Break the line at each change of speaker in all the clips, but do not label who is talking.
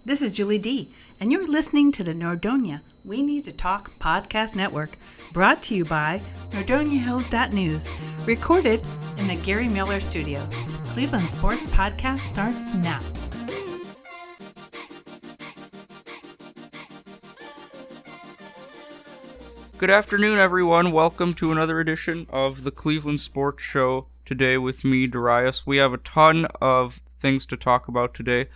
This is Julie D., and you're listening to the Nordonia We Need to Talk podcast network, brought to you by NordoniaHills.news, recorded in the Gary Miller studio. Cleveland Sports Podcast starts now.
Good afternoon, everyone. Welcome to another edition of the Cleveland Sports Show. Today with me, Darius. We have a ton of things to talk about today.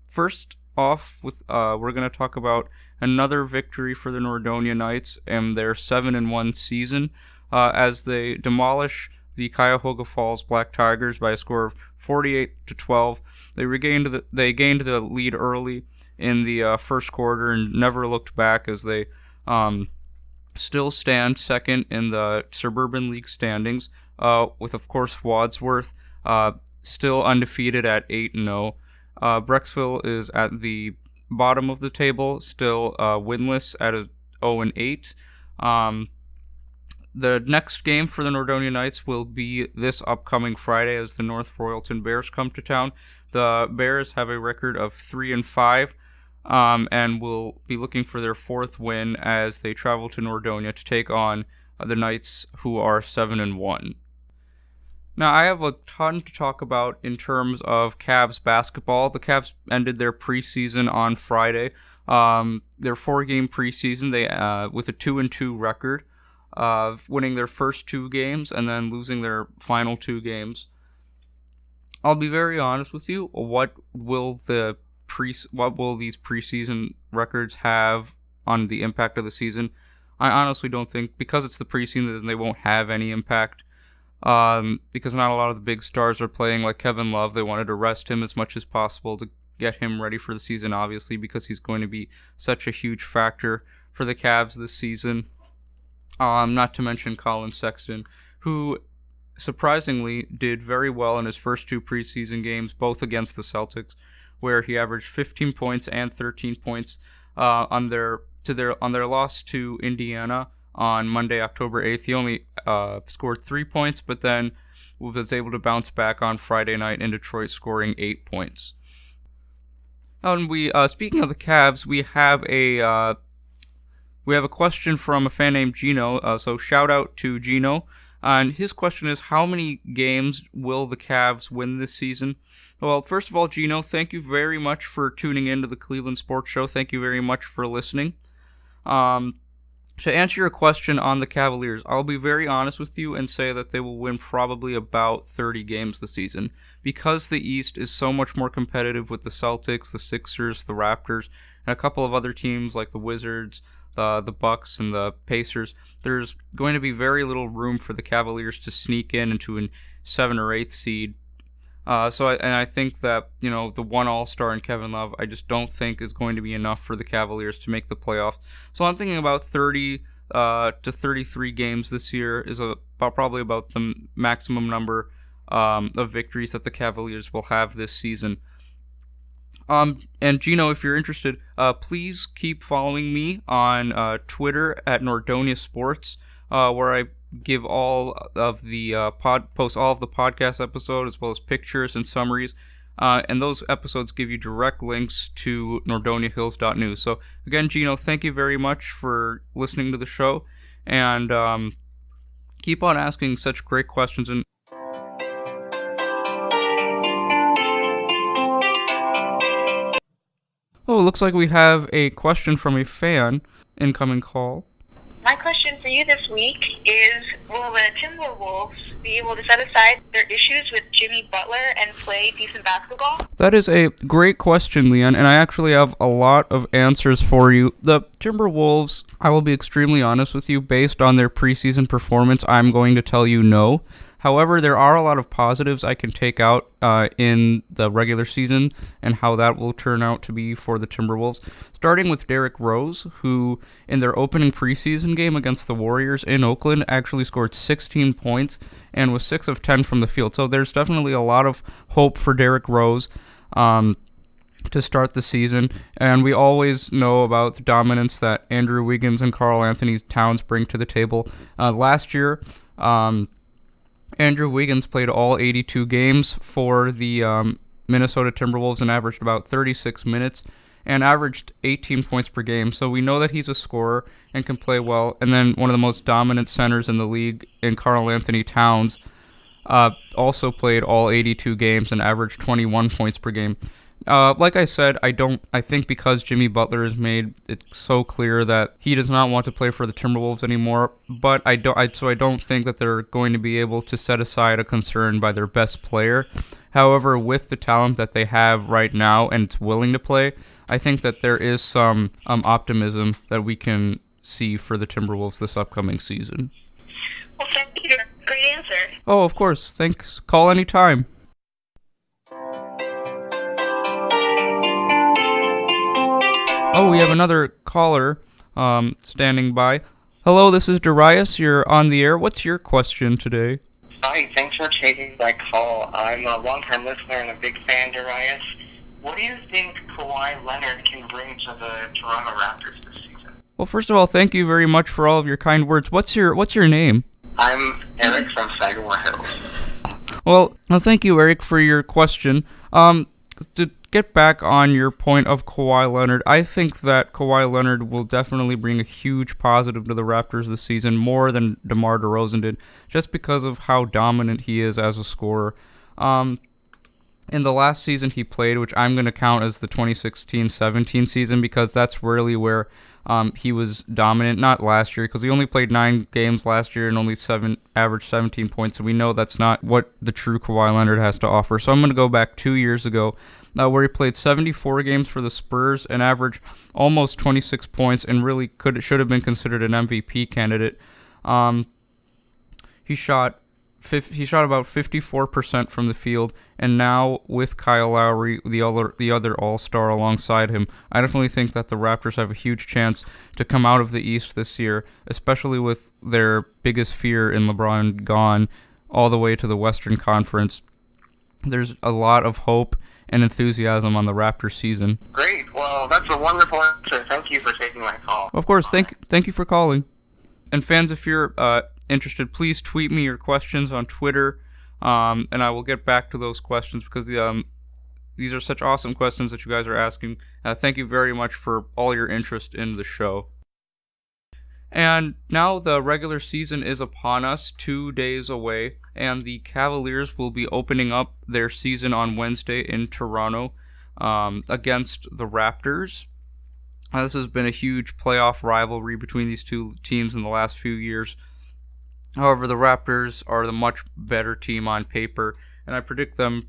First off, we're going to talk about another victory for the Nordonia Knights and their 7-1 season as they demolish the Cuyahoga Falls Black Tigers by a score of 48-12. They gained the lead early in the first quarter and never looked back as they still stand second in the Suburban League standings, with, of course, Wadsworth still undefeated at 8-0. Brecksville is at the bottom of the table, still winless at a 0-8. The next game for the Nordonia Knights will be this upcoming Friday as the North Royalton Bears come to town. The Bears have a record of 3-5. And will be looking for their fourth win as they travel to Nordonia to take on the Knights, who are 7-1. Now, I have a ton to talk about in terms of Cavs basketball. The Cavs ended their preseason on Friday. Their four-game preseason, they with a 2-2 record, winning their first two games and then losing their final two games. I'll be very honest with you. What will these preseason records have on the impact of the season? I honestly don't think, because it's the preseason, they won't have any impact. Because not a lot of the big stars are playing, like Kevin Love. They wanted to rest him as much as possible to get him ready for the season, obviously, because he's going to be such a huge factor for the Cavs this season. Not to mention Colin Sexton, who surprisingly did very well in his first two preseason games, both against the Celtics, where he averaged 15 points and 13 points on their loss to Indiana on Monday, October 8th. He only scored 3 points, but then was able to bounce back on Friday night in Detroit, scoring 8 points. And speaking of the Cavs, we have a question from a fan named Gino. So shout out to Gino. And his question is, how many games will the Cavs win this season? Well, first of all, Gino, thank you very much for tuning in to the Cleveland Sports Show. Thank you very much for listening. To answer your question on the Cavaliers, I'll be very honest with you and say that they will win probably about 30 games this season. Because the East is so much more competitive with the Celtics, the Sixers, the Raptors, and a couple of other teams like the Wizards, the Bucks, and the Pacers, there's going to be very little room for the Cavaliers to sneak into a 7 or 8 seed. I think that, the one All-Star in Kevin Love, I just don't think is going to be enough for the Cavaliers to make the playoffs. So I'm thinking about 30 to 33 games this year is probably about the maximum number of victories that the Cavaliers will have this season. And Gino, if you're interested, please keep following me on Twitter at Nordonia Sports, where I give all of the post all of the podcast episodes as well as pictures and summaries, and those episodes give you direct links to NordoniaHills.news. So again, Gino, thank you very much for listening to the show, and keep on asking such great questions. And it looks like we have a question from a fan. Incoming call.
My question for you this week is, will the Timberwolves be able to set aside their issues with Jimmy Butler and play decent basketball?
That is a great question, Leon, and I actually have a lot of answers for you. The Timberwolves, I will be extremely honest with you, based on their preseason performance, I'm going to tell you no. However, there are a lot of positives I can take out in the regular season and how that will turn out to be for the Timberwolves. Starting with Derrick Rose, who in their opening preseason game against the Warriors in Oakland actually scored 16 points and was 6 of 10 from the field. So there's definitely a lot of hope for Derrick Rose to start the season. And we always know about the dominance that Andrew Wiggins and Karl Anthony Towns bring to the table. Last year, Andrew Wiggins played all 82 games for the Minnesota Timberwolves and averaged about 36 minutes. and averaged 18 points per game. So we know that he's a scorer and can play well. And then one of the most dominant centers in the league in Karl-Anthony Towns also played all 82 games and averaged 21 points per game. Like I said, I think because Jimmy Butler has made it so clear that he does not want to play for the Timberwolves anymore, but I don't think that they're going to be able to set aside a concern by their best player. However, with the talent that they have right now and it's willing to play, I think that there is some optimism that we can see for the Timberwolves this upcoming season.
Well, thank you. Great answer.
Oh, of course. Thanks. Call anytime. Oh, we have another caller standing by. Hello, this is Darius. You're on the air. What's your question today?
Hi, thanks for taking my call. I'm a long-time listener and a big fan, Darius. What do you think Kawhi Leonard can bring to the Toronto Raptors this season?
Well, first of all, thank you very much for all of your kind words. What's your name?
I'm Eric from Sagamore Hills.
Well, thank you, Eric, for your question. To get back on your point of Kawhi Leonard, I think that Kawhi Leonard will definitely bring a huge positive to the Raptors this season, more than DeMar DeRozan did, just because of how dominant he is as a scorer. In the last season he played, which I'm going to count as the 2016-17 season, because that's really where he was dominant. Not last year, because he only played 9 games last year and only averaged 17 points, and we know that's not what the true Kawhi Leonard has to offer. So I'm going to go back 2 years ago, where he played 74 games for the Spurs and averaged almost 26 points and really should have been considered an MVP candidate. He shot about 54% from the field, and now with Kyle Lowry, the other All-Star alongside him, I definitely think that the Raptors have a huge chance to come out of the East this year, especially with their biggest fear in LeBron gone all the way to the Western Conference. There's a lot of hope and enthusiasm on the Raptors season.
Great. Well, that's a wonderful answer. Thank you for taking my call.
Of course. Thank you for calling. And fans, if you're interested, please tweet me your questions on Twitter, and I will get back to those questions, because these are such awesome questions that you guys are asking. Thank you very much for all your interest in the show. And now the regular season is upon us, 2 days away, and the Cavaliers will be opening up their season on Wednesday in Toronto against the Raptors. This has been a huge playoff rivalry between these two teams in the last few years. However, the Raptors are the much better team on paper, and I predict them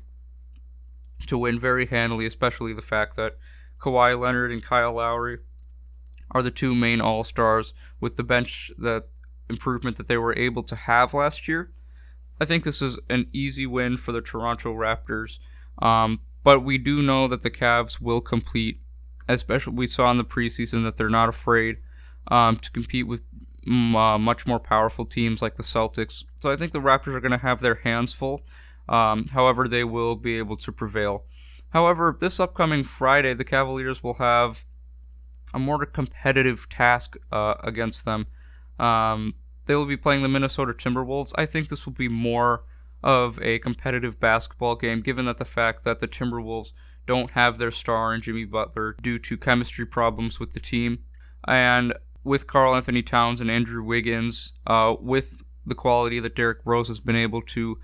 to win very handily, especially the fact that Kawhi Leonard and Kyle Lowry are the two main All-Stars with the bench that improvement that they were able to have last year. I think this is an easy win for the Toronto Raptors, but we do know that the Cavs will compete, especially we saw in the preseason that they're not afraid to compete with much more powerful teams like the Celtics. So I think the Raptors are going to have their hands full. However, they will be able to prevail. However, this upcoming Friday, the Cavaliers will have a more competitive task against them. They will be playing the Minnesota Timberwolves. I think this will be more of a competitive basketball game, given that the fact that the Timberwolves don't have their star in Jimmy Butler due to chemistry problems with the team. And with Karl-Anthony Towns and Andrew Wiggins, with the quality that Derrick Rose has been able to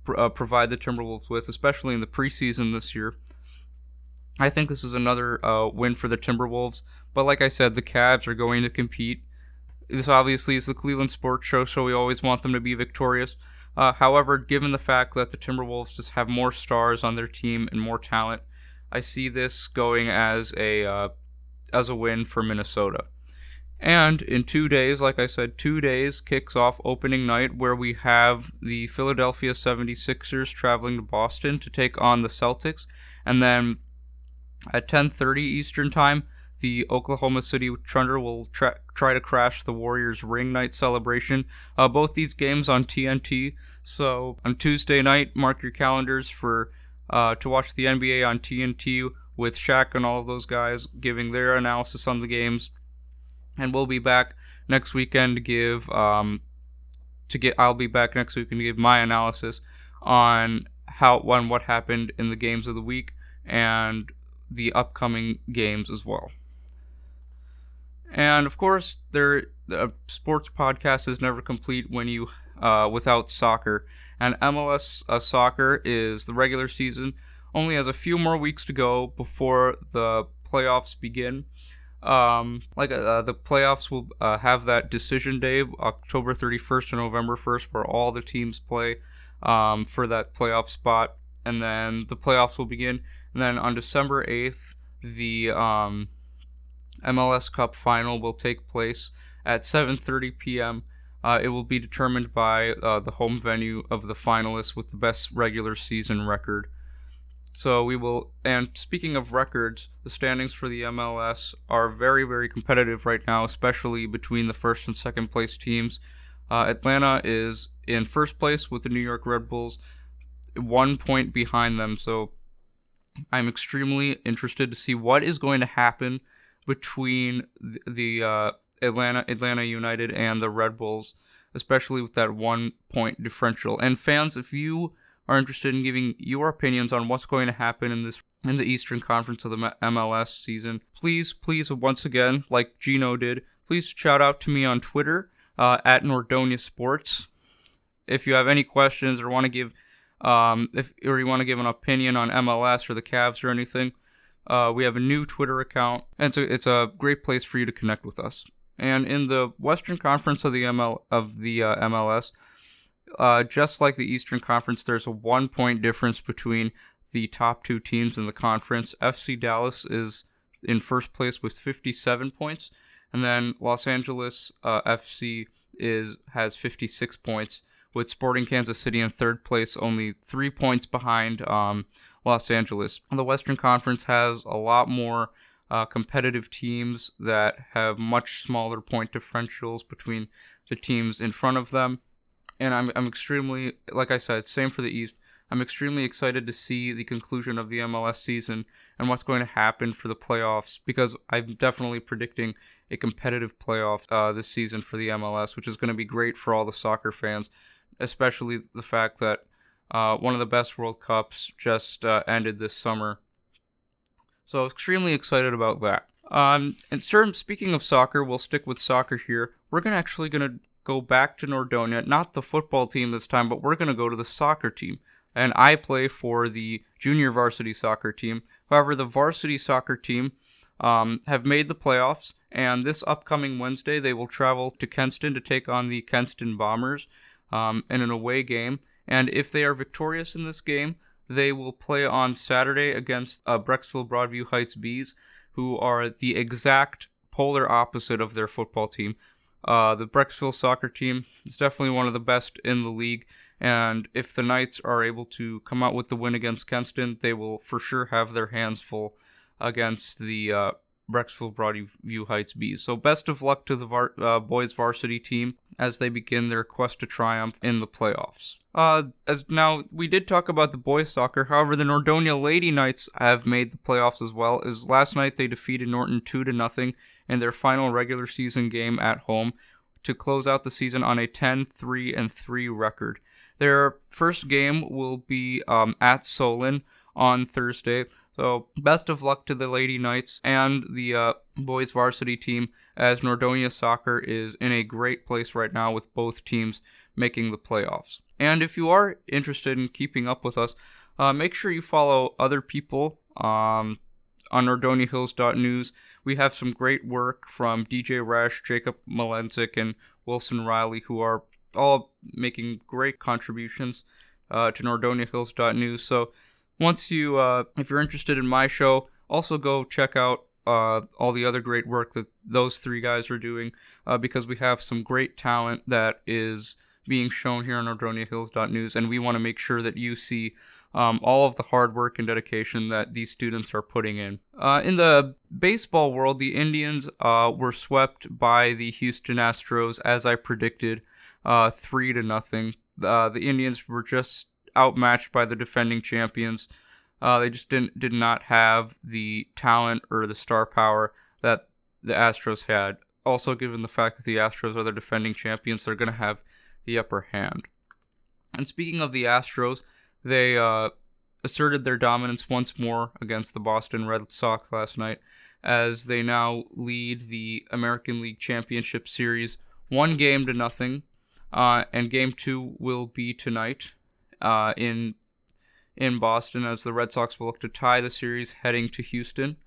provide the Timberwolves with, especially in the preseason this year, I think this is another win for the Timberwolves. But like I said, the Cavs are going to compete. This obviously is the Cleveland Sports Show, so we always want them to be victorious. However, given the fact that the Timberwolves just have more stars on their team and more talent, I see this going as a win for Minnesota. And in 2 days, like I said, 2 days kicks off opening night, where we have the Philadelphia 76ers traveling to Boston to take on the Celtics. And then at 10:30 Eastern Time, the Oklahoma City Thunder will try to crash the Warriors' ring night celebration. Both these games on TNT. So on Tuesday night, mark your calendars for to watch the NBA on TNT with Shaq and all of those guys giving their analysis on the games. And we'll be back next weekend to give I'll be back next week and give my analysis on what happened in the games of the week and the upcoming games as well. And of course, the sports podcast is never complete when you without soccer. And MLS soccer is the regular season only has a few more weeks to go before the playoffs begin. The playoffs will have that decision day, October 31st and November 1st, where all the teams play for that playoff spot, and then the playoffs will begin. And then on December 8th, the MLS Cup final will take place at 7:30 p.m. It will be determined by the home venue of the finalists with the best regular season record. So we will, and speaking of records, the standings for the MLS are very, very competitive right now, especially between the first and second place teams. Atlanta is in first place with the New York Red Bulls, 1 point behind them. So I'm extremely interested to see what is going to happen between the Atlanta United and the Red Bulls, especially with that 1 point differential. And fans, if you are interested in giving your opinions on what's going to happen in the Eastern Conference of the MLS season, please, once again, like Gino did, please shout out to me on Twitter at Nordonia Sports. If you have any questions or want to give, you want to give an opinion on MLS or the Cavs or anything, we have a new Twitter account, and it's a great place for you to connect with us. And in the Western Conference of the MLS. Just like the Eastern Conference, there's a 1 point difference between the top two teams in the conference. FC Dallas is in first place with 57 points, and then Los Angeles FC has 56 points, with Sporting Kansas City in third place, only 3 points behind Los Angeles. The Western Conference has a lot more competitive teams that have much smaller point differentials between the teams in front of them. And I'm extremely, like I said, same for the East. I'm extremely excited to see the conclusion of the MLS season and what's going to happen for the playoffs, because I'm definitely predicting a competitive playoff this season for the MLS, which is going to be great for all the soccer fans, especially the fact that one of the best World Cups just ended this summer. So extremely excited about that. And speaking of soccer, we'll stick with soccer here. We're going to go back to Nordonia, not the football team this time, but we're going to go to the soccer team. And I play for the junior varsity soccer team. However, the varsity soccer team have made the playoffs, and this upcoming Wednesday they will travel to Kenston to take on the Kenston Bombers in an away game. And if they are victorious in this game, they will play on Saturday against Brecksville Broadview Heights Bees, who are the exact polar opposite of their football team. The Brecksville soccer team is definitely one of the best in the league, and if the Knights are able to come out with the win against Kenston, they will for sure have their hands full against the Brecksville Broadview Heights Bees. So best of luck to the boys varsity team as they begin their quest to triumph in the playoffs. Now, we did talk about the boys soccer. However, the Nordonia Lady Knights have made the playoffs as well, as last night they defeated Norton 2-0 in their final regular season game at home to close out the season on a 10-3-3 record. Their first game will be at Solon on Thursday. So best of luck to the Lady Knights and the boys varsity team, as Nordonia Soccer is in a great place right now with both teams making the playoffs. And if you are interested in keeping up with us, make sure you follow other people on NordoniaHills.news. We have some great work from DJ Resch, Jacob Malenzik, and Wilson Riley, who are all making great contributions to NordoniaHills.news. So once you, if you're interested in my show, also go check out all the other great work that those three guys are doing, because we have some great talent that is being shown here on NordoniaHills.news, and we want to make sure that you see all of the hard work and dedication that these students are putting in. In the baseball world, the Indians were swept by the Houston Astros, as I predicted, 3-0. The Indians were just outmatched by the defending champions. They just did not have the talent or the star power that the Astros had. Also, given the fact that the Astros are the defending champions, they're going to have the upper hand. And speaking of the Astros, they asserted their dominance once more against the Boston Red Sox last night, as they now lead the American League Championship Series 1-0, and Game 2 will be tonight in Boston, as the Red Sox will look to tie the series heading to Houston.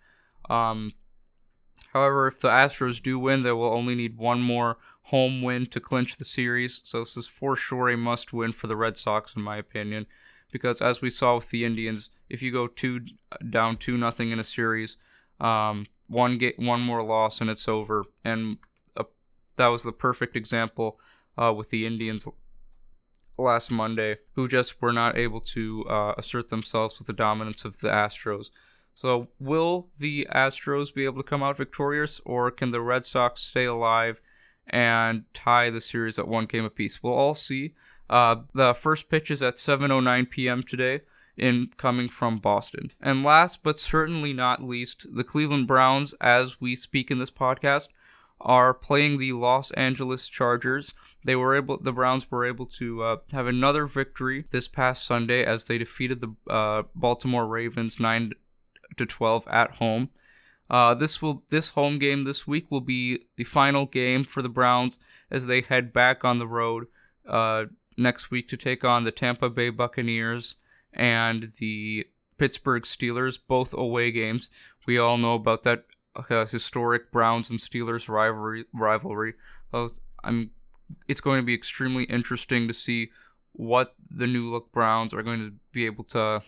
However, if the Astros do win, they will only need one more home win to clinch the series, so this is for sure a must-win for the Red Sox, in my opinion, because as we saw with the Indians, if you go down 2-0 in a series, one more loss and it's over, and that was the perfect example with the Indians last Monday, who just were not able to assert themselves with the dominance of the Astros. So will the Astros be able to come out victorious, or can the Red Sox stay alive and tie the series at 1 game apiece? We'll all see. The first pitch is at 7:09 p.m. today, coming from Boston. And last but certainly not least, the Cleveland Browns, as we speak in this podcast, are playing the Los Angeles Chargers. The Browns were able to have another victory this past Sunday as they defeated the Baltimore Ravens 9-12 at home. This home game this week will be the final game for the Browns as they head back on the road next week to take on the Tampa Bay Buccaneers and the Pittsburgh Steelers, both away games. We all know about that historic Browns and Steelers rivalry. It's going to be extremely interesting to see what the new look Browns are going to be able to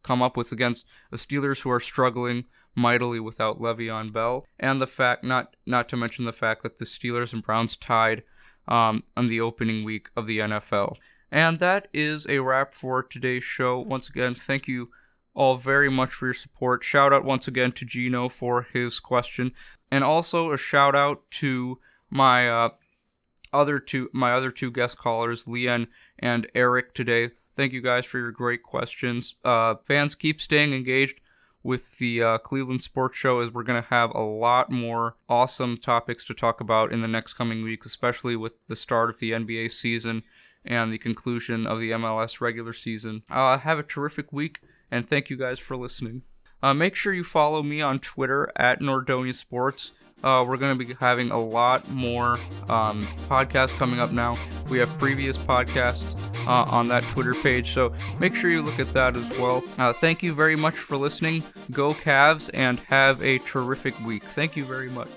come up with against the Steelers, who are struggling mightily without Le'Veon Bell, and the fact, not to mention the fact that the Steelers and Browns tied on the opening week of the NFL. And that is a wrap for today's show. Once again, thank you all very much for your support. Shout out once again to Gino for his question, and also a shout out to my other two guest callers, Leanne and Eric, today. Thank you guys for your great questions. Fans, keep staying engaged with the Cleveland Sports Show, as we're going to have a lot more awesome topics to talk about in the next coming weeks, especially with the start of the NBA season and the conclusion of the MLS regular season. Have a terrific week, and thank you guys for listening. Make sure you follow me on Twitter at Nordonia Sports. We're going to be having a lot more podcasts coming up now. We have previous podcasts on that Twitter page, so make sure you look at that as well. Thank you very much for listening. Go Cavs, and have a terrific week. Thank you very much.